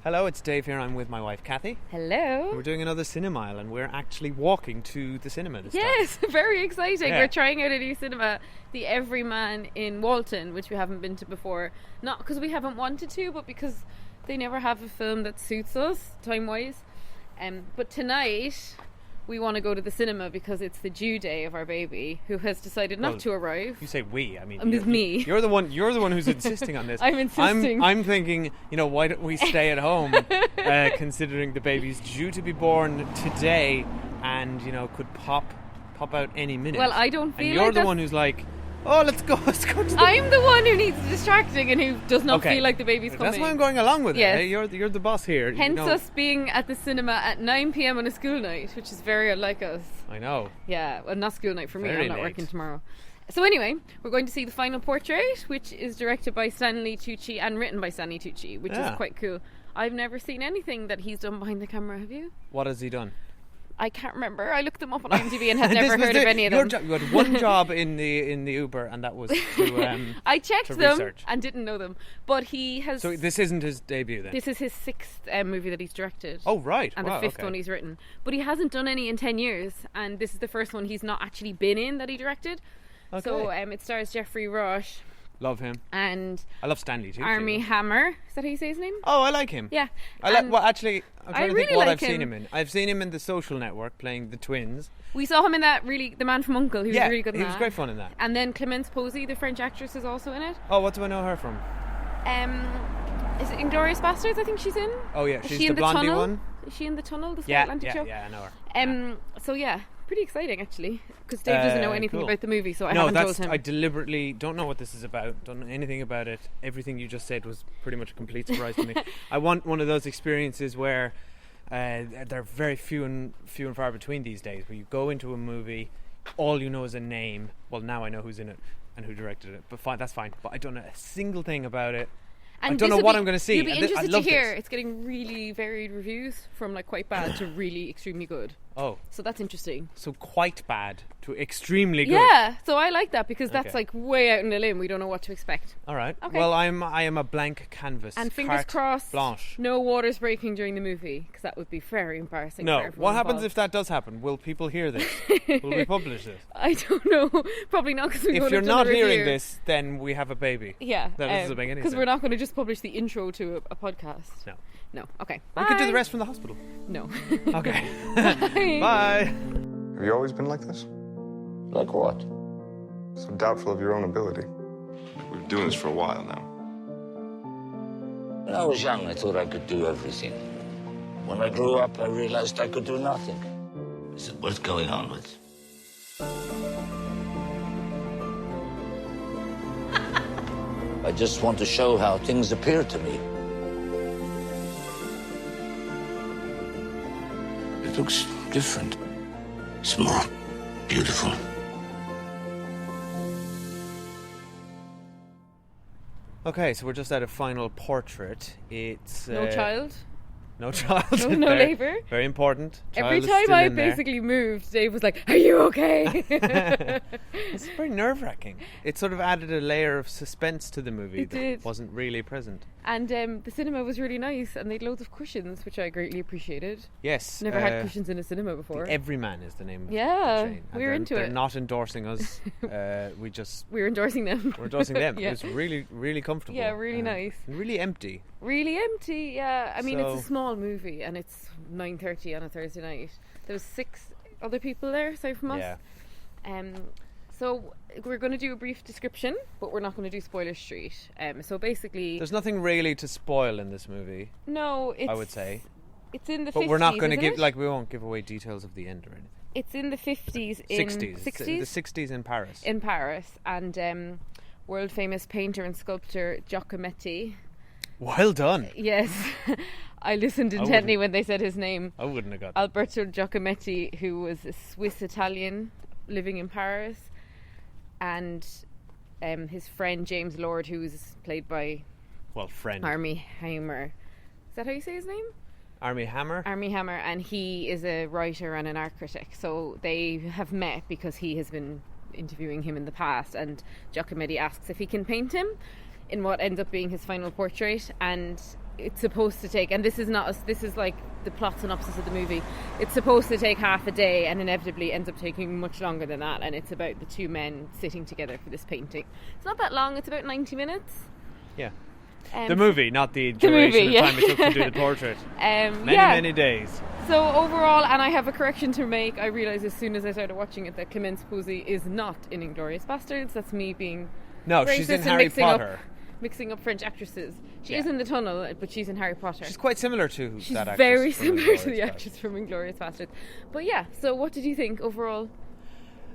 Hello, it's Dave here. I'm with my wife, Cathy. Hello. We're doing another Cinemile, and we're actually walking to the cinema this time. Yes, very exciting. Yeah. We're trying out a new cinema, the Everyman in Walton, which we haven't been to before. Not because we haven't wanted to, but because they never have a film that suits us, time-wise. But tonight, we want to go to the cinema because it's the due day of our baby, who has decided not to arrive. You say we. I mean, It's me. You're the one who's insisting on this. I'm insisting. I'm thinking, why don't we stay at home, considering the baby's due to be born today, and could pop out any minute. Well, I don't feel and you're like the one who's like, oh, let's go to the... I'm the one who needs distracting and who does not feel like the baby's coming. That's why I'm going along with Yes. it. Hey, you're the boss here. Hence us being at the cinema at 9 p.m. on a school night, which is very unlike us. I know. Yeah, well, not school night for me. Very I'm not late. working tomorrow. So anyway, we're going to see The Final Portrait, which is directed by Stanley Tucci and written by Stanley Tucci, which is quite cool. I've never seen anything that he's done behind the camera. Have you? What has he done? I can't remember. I looked them up on IMDb and have never heard of any of them. You had one job in the Uber, and that was to I checked to them research. and didn't know them. But he has... So this isn't his debut then? This is his sixth movie that he's directed. Oh, right. And Wow, the fifth okay. one he's written. But he hasn't done any in 10 years. And this is the first one he's not actually been in that he directed. Okay. So it stars Jeffrey Rush Love him. and I love Stanley too. Armie Hammer. Is that how you say his name? Oh, I like him. Yeah. Well, actually, I'm trying to think really what like I've seen him. him in. I've seen him in The Social Network playing the twins. We saw him in that The Man from U.N.C.L.E. He was really good in that. he was great fun in that. And then Clemence Posey, the French actress, is also in it. Oh, what do I know her from? Is it Inglourious Basterds? I think she's in. Oh yeah, Is she's she the in the blondie tunnel? one. Is she in the tunnel? The Sky Yeah, Atlantic show. I know her. So yeah, pretty exciting actually, because Dave doesn't know anything cool. about the movie, so I haven't told him. I deliberately don't know what this is about. Don't know anything about it. Everything you just said was pretty much a complete surprise to me. I want one of those experiences where they're very few and far between these days, where you go into a movie, all you know is a name. Well, now I know who's in it and who directed it, but fine, that's fine. But I don't know a single thing about it. And I don't know what I'm going to see. You'll be I interested to love hear. this. It's getting really varied reviews, from like quite bad to really extremely good. Oh, So that's interesting. so quite bad to extremely good. Yeah, so I like that because that's Okay. like way out in the limb. We don't know what to expect. All right. Okay. Well, I am a blank canvas. And fingers Carte crossed, blanche. no waters breaking during the movie, because that would be very embarrassing. for No. everyone What happens involved. if that does happen? Will people hear this? Will we publish this? I don't know. Probably not, because we If would you're have done not a hearing review. this, then we have a baby. Yeah, That doesn't make any because sense. we're not going to just publish the intro to a podcast. No. No. Okay. We could do Bye. the rest from the hospital. No. Okay. Bye. Bye. Have you always been like this? Like what? So doubtful of your own ability? We've been doing this for a while now. When I was young, I thought I could do everything. When I grew up, I realized I could do nothing. Is it worth going on with? I just want to show how things appear to me. It looks different. It's more beautiful. Okay, so we're just at a final portrait. It's No child. No child. No in there. labour. Very important. Every Child is time still I in there. basically moved, Dave was like, "Are you okay?" It's very nerve-wracking. It sort of added a layer of suspense to the movie It that did. wasn't really present. And the cinema was really nice, and they had loads of cushions, which I greatly appreciated. Yes. Never had cushions in a cinema before. The Everyman is the name of Yeah, the chain. And we're into they're it. not endorsing us. We're We're endorsing them. endorsing them. Yeah. It was really, really comfortable. Yeah, really nice. And really empty. Really empty, yeah. I mean, it's So- a small movie, and it's 9:30 on a Thursday night. There was 6 other people there, aside from us. Yeah. So we're going to do a brief description, but we're not going to do spoiler street. So basically, There's nothing really to spoil in this movie, no, it's, I would say. it's in the 50s. But we're not going to isn't give, it? we won't give away details of the end or anything. It's in the 50s in 60s. It's in the 60s in Paris. in Paris, and world famous painter and sculptor Giacometti. Well done. Yes, I listened wouldn't- intently when they said his name. I wouldn't have got that. Alberto Giacometti, who was a Swiss Italian living in Paris, and his friend James Lord, who was played by Well, friend. Armie Hammer. Is that how you say his name? Armie Hammer. Armie Hammer, and he is a writer and an art critic. So they have met because he has been interviewing him in the past, and Giacometti asks if he can paint him in what ends up being his final portrait, and it's supposed to take, and this is like the plot synopsis of the movie, it's supposed to take half a day and inevitably ends up taking much longer than that, and it's about the two men sitting together for this painting. It's not that long, it's about 90 minutes. Yeah. The movie, not the duration of time it took to do the portrait. Many days. So overall, and I have a correction to make, I realised as soon as I started watching it that Clemence Posey is not in Inglourious Bastards. That's me being racist she's in and Harry Potter. Mixing up French actresses. She is in The Tunnel, but she's in Harry Potter. She's quite similar to she's that actress. Very similar to the actress from Inglourious Bastards. But yeah, so what did you think overall?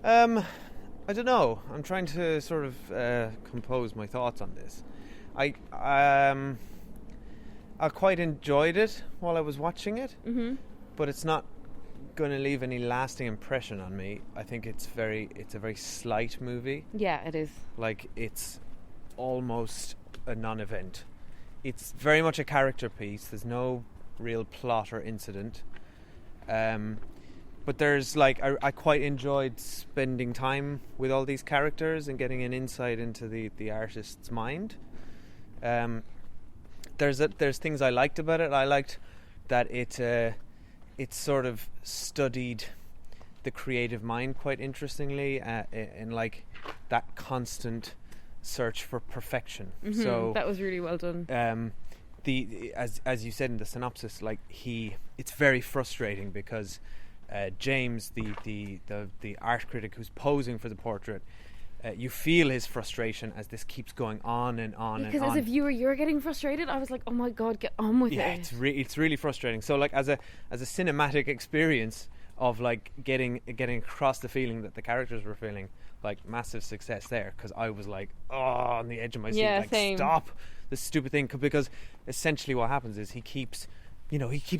I don't know. I'm trying to sort of compose my thoughts on this. I quite enjoyed it while I was watching it, but it's not going to leave any lasting impression on me. I think it's a very slight movie. Yeah, it is. Like, it's almost a non-event. It's very much a character piece. There's no real plot or incident. But there's I quite enjoyed spending time with all these characters and getting an insight into the artist's mind. There's things I liked about it. I liked that it sort of studied the creative mind quite interestingly, in like that constant search for perfection. So that was really well done. As you said in the synopsis, it's very frustrating because James, the art critic who's posing for the portrait, you feel his frustration as this keeps going on and on and on. Because as a viewer, you're getting frustrated. I was like, oh my god, get on with it. Yeah, it's really frustrating. So like as a cinematic experience of like getting across the feeling that the characters were feeling, like massive success there, because I was like, on the edge of my seat, like same. Stop this stupid thing, because essentially what happens is he keeps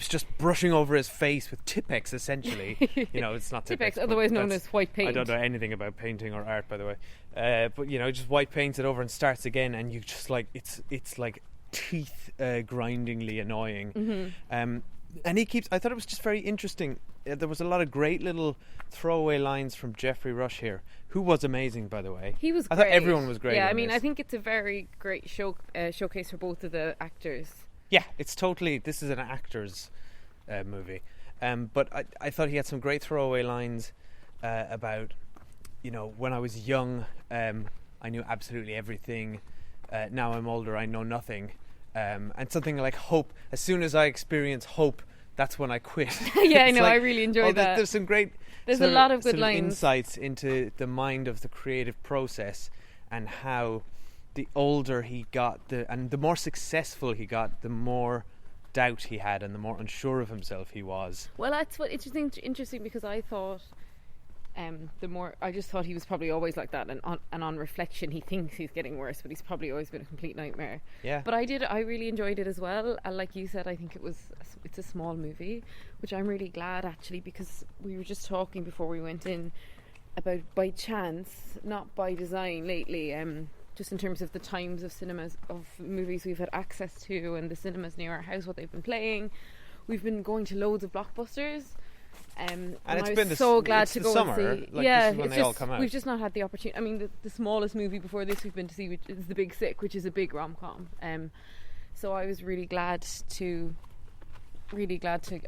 just brushing over his face with Tipex, essentially. It's not Tipex, otherwise known as white paint. I don't know anything about painting or art, by the way. But just white paints it over and starts again, and you just like it's like teeth grindingly annoying. And I thought it was just very interesting. There was a lot of great little throwaway lines from Geoffrey Rush here, who was amazing, by the way. He was great. I thought everyone was great. Yeah, I think it's a very great showcase for both of the actors. Yeah, this is an actor's movie. But I thought he had some great throwaway lines about, when I was young, I knew absolutely everything. Now I'm older, I know nothing. And something like hope. As soon as I experience hope, that's when I quit. Yeah, I know. I really enjoyed that. There's some great. There's a lot of good lines. Insights into the mind of the creative process and how the older he got, and the more successful he got, the more doubt he had and the more unsure of himself he was. Well, that's what interesting because I thought I just thought he was probably always like that, and on reflection he thinks he's getting worse, but he's probably always been a complete nightmare. Yeah. But I really enjoyed it as well. Like you said, I think it's a small movie, which I'm really glad actually, because we were just talking before we went in about by chance, not by design lately, just in terms of the times of cinemas, of movies we've had access to, and the cinemas near our house, what they've been playing. We've been going to loads of blockbusters. And it's I been was so glad it's to the go summer, and see. this is when they all come out. We've just not had the opportunity. I mean, the smallest movie before this we've been to see, which is The Big Sick, which is a big rom-com. So I was really glad to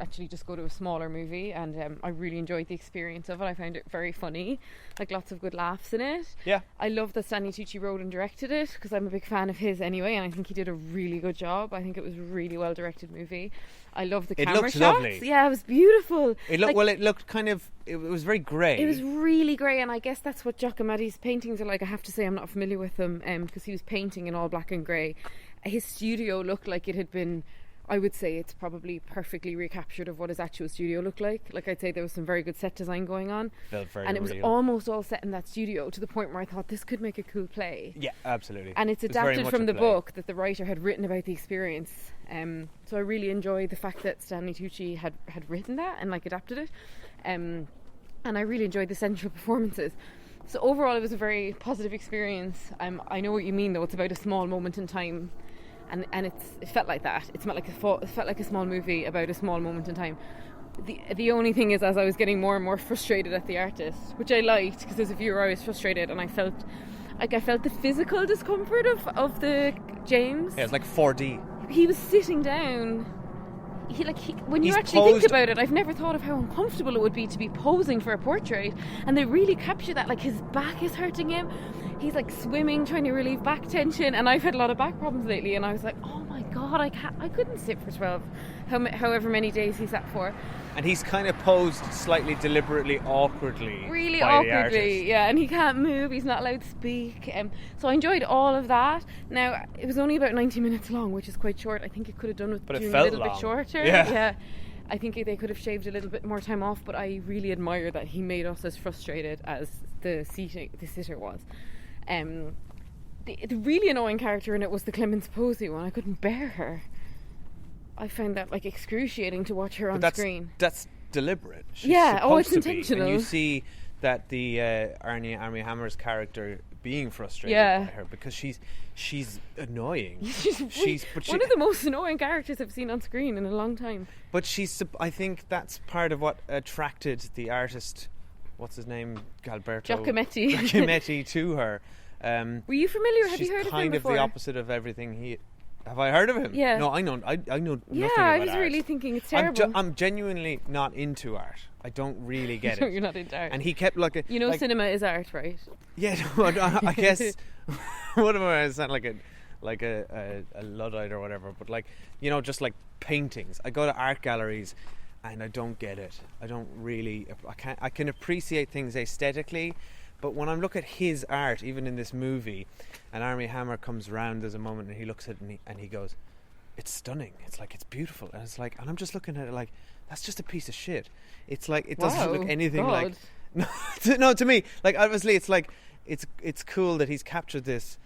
actually just go to a smaller movie, and I really enjoyed the experience of it. I found it very funny, like lots of good laughs in it. Yeah. I love that Stanley Tucci wrote and directed it, because I'm a big fan of his anyway, and I think he did a really good job. I think it was a really well directed movie. I love the camera looked shots. lovely. Yeah, it was beautiful. It looked kind of, it was very grey. It was really grey, and I guess that's what Giacometti's paintings are like. I have to say I'm not familiar with them, because he was painting in all black and grey. His studio looked like it had been, I would say it's probably perfectly recaptured of what his actual studio looked like. Like, I'd say there was some very good set design going on. Felt very and it was real. Almost all set in that studio, to the point where I thought this could make a cool play. Yeah, absolutely. And it's It was very adapted much from a the play. book that the writer had written about the experience. So I really enjoyed the fact that Stanley Tucci had written that and like adapted it. And I really enjoyed the central performances. So overall it was a very positive experience. I know what you mean though, it's about a small moment in time. And it felt like that. It felt like a small movie about a small moment in time. The only thing is, as I was getting more and more frustrated at the artist, which I liked, because as a viewer I was frustrated, and I felt the physical discomfort of the James. Yeah, it's like 4D. he was sitting down. When you He's actually think posed- about it, I've never thought of how uncomfortable it would be to be posing for a portrait, and they really capture that. Like, his back is hurting him, he's like swimming, trying to relieve back tension, and I've had a lot of back problems lately, and I was like, oh my god, I couldn't sit for 12, however many days he sat for. And he's kind of posed slightly deliberately awkwardly. Really by the artist. awkwardly, yeah, and he can't move, he's not allowed to speak. So I enjoyed all of that. Now, it was only about 90 minutes long, which is quite short. I think it could have done with But it doing felt a little long. bit shorter. Yeah. I think they could have shaved a little bit more time off, but I really admire that he made us as frustrated as the sitter was. The really annoying character in it was the Clemence Posey one. I couldn't bear her. I found that like excruciating to watch her on screen. That's deliberate. She's Yeah, supposed it's to be. intentional. And you see that the Armie Hammer's character being frustrated Yeah. by her because she's annoying. She's one of the most annoying characters I've seen on screen in a long time. But I think that's part of what attracted the artist. What's his name? Giacometti to her. Were you familiar? Have She's you heard of him kind of before? the opposite of everything he. Have I heard of him? Yeah. No, I know nothing Yeah, about I was art. really thinking it's terrible. I'm genuinely not into art. I don't really get it. You're not into art. And he kept like cinema is art, right? Yeah, no, I guess. What am I? I sound like a Luddite or whatever. But just like paintings. I go to art galleries, and I don't get it. I don't really. I can appreciate things aesthetically, but when I look at his art, even in this movie, and Armie Hammer comes round, there's a moment, and he looks at me and he goes, "It's stunning. It's like it's beautiful." And it's like, and I'm just looking at it like, that's just a piece of shit. It's like it doesn't look anything God. like. No, to me, like obviously, it's like it's cool that he's captured this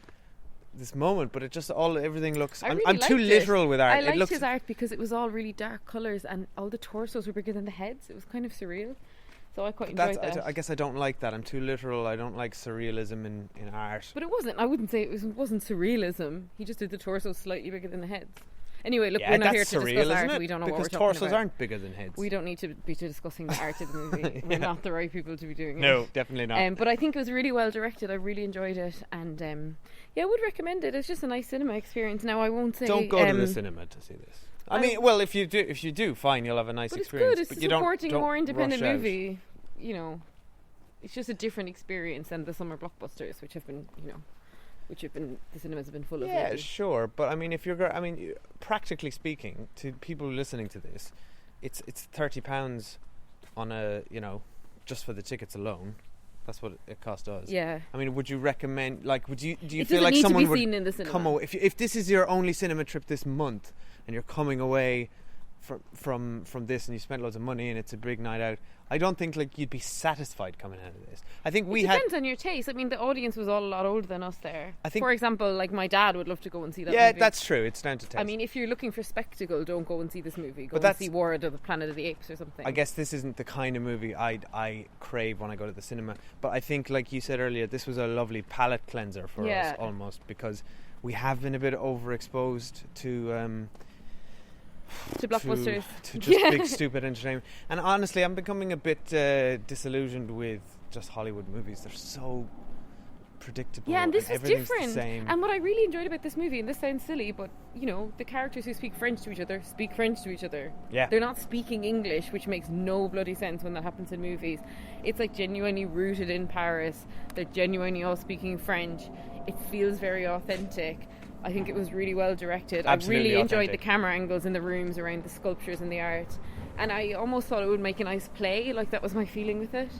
moment, but it just everything looks. I'm too literal with art. I liked it looks, his art because it was all really dark colours and all the torsos were bigger than the heads. It was kind of surreal. So I quite enjoyed that. I guess I don't like that. I'm too literal. I don't like surrealism in art. But it wasn't. I wouldn't say it wasn't surrealism. He just did the torsos slightly bigger than the heads. Anyway, look, we're not here to discuss art. It? We don't know because what we're talking about. torsos aren't bigger than heads. We don't need to be discussing the art of the movie. We're not the right people to be doing it. No, definitely not. But I think it was really well directed. I really enjoyed it, and I would recommend it. It's just a nice cinema experience. Now, I won't say don't go to the cinema to see this. I mean, well, if you do, fine, you'll have a nice experience. But it's good. It's but supporting a more independent rush out. movie. It's just a different experience than the summer blockbusters, which have been, the cinemas have been full of. Yeah, lately. sure, but I mean, practically speaking, to people listening to this, it's £30 on a just for the tickets alone. That's what it cost us. Yeah. I mean, would you recommend? Do you It feel doesn't like need someone to be would seen in the cinema. come away if this is your only cinema trip this month and you're coming away from this and you spent loads of money and it's a big night out? I don't think you'd be satisfied coming out of this. I think It depends on your taste. I mean, the audience was all a lot older than us there. I think, for example, my dad would love to go and see that yeah, movie. that's true. It's down to taste. I mean, if you're looking for spectacle, don't go and see this movie. Go But and see War of the Planet of the Apes or something. I guess this isn't the kind of movie I crave when I go to the cinema. But I think, like you said earlier, this was a lovely palate cleanser for us almost, because we have been a bit overexposed to blockbusters, to just big stupid entertainment. And honestly, I'm becoming a bit disillusioned with just Hollywood movies. They're so predictable. Yeah, and this is everything's different. The same. And what I really enjoyed about this movie, and this sounds silly, but the characters who speak French to each other speak French to each other. Yeah, they're not speaking English, which makes no bloody sense when that happens in movies. It's like genuinely rooted in Paris. They're genuinely all speaking French. It feels very authentic. I think it was really well directed. Absolutely I really enjoyed authentic. the camera angles in the rooms around the sculptures and the art. And I almost thought it would make a nice play. That was my feeling with it.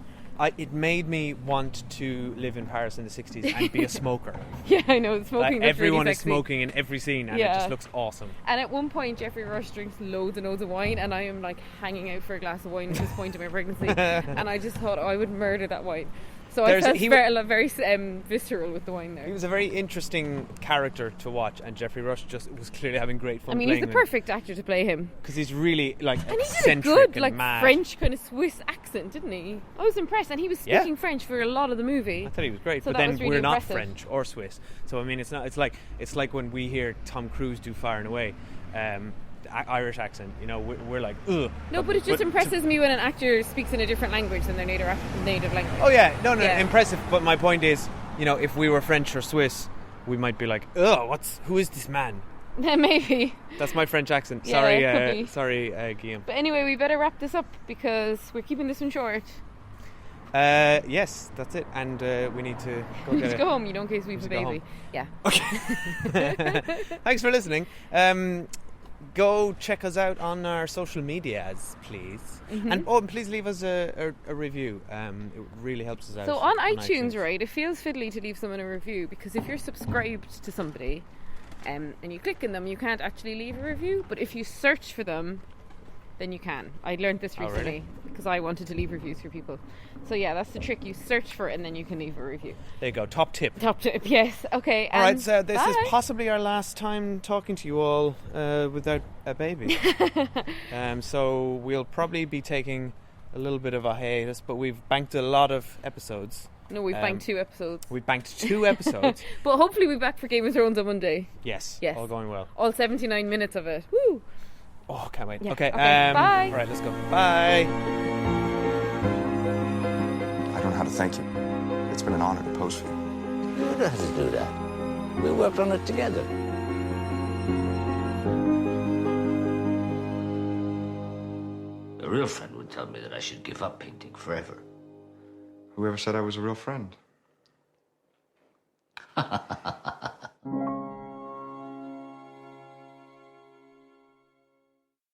It made me want to live in Paris in the 60s and be a smoker. Yeah, I know. Smoking looks everyone really is sexy. smoking in every scene and it just looks awesome. And at one point, Jeffrey Rush drinks loads and loads of wine, and I am hanging out for a glass of wine at this point in my pregnancy. And I just thought, I would murder that wine. So I felt very visceral with the wine there. He was a very interesting character to watch, and Jeffrey Rush just was clearly having great fun. I mean, he's the perfect actor to play him, because he's really and he eccentric did a good mad. French kind of Swiss accent, didn't he? I was impressed, and he was speaking French for a lot of the movie. I thought he was great, so but then really we're not impressive. French or Swiss, so I mean, it's not. It's like when we hear Tom Cruise do Far and Away. Irish accent, we're like, ugh. No, but it just impresses me when an actor speaks in a different language than their native language. Oh yeah, no, impressive. But my point is, if we were French or Swiss, we might be like, ugh, who is this man? Maybe. That's my French accent. Yeah, Sorry, it could be. Guillaume. But anyway, we better wrap this up because we're keeping this one short. Yes, that's it. And we need to go We get need to go home, in case we have a go baby. home. Yeah. Okay. Thanks for listening. Go check us out on our social medias, please. Mm-hmm. And please leave us a review. It really helps us out. So on iTunes, right, it feels fiddly to leave someone a review because if you're subscribed to somebody and you click on them, you can't actually leave a review. But if you search for them, then you can. I learned this recently really? because I wanted to leave reviews for people. So yeah, that's the trick. You search for it and then you can leave a review. There you go. Top tip. Top tip, yes. Okay. All right, so this is bye. possibly our last time talking to you all without a baby. So we'll probably be taking a little bit of a hiatus, but we've banked a lot of episodes. No, we've banked 2 episodes. We've banked 2 episodes. But hopefully we're back for Game of Thrones on Monday. Yes. All going well. All 79 minutes of it. Woo! Oh, can't wait. Yeah. Okay. Bye. All right, let's go. Bye. I don't know how to thank you. It's been an honor to pose for you. You don't have to do that. We worked on it together. A real friend would tell me that I should give up painting forever. Whoever said I was a real friend?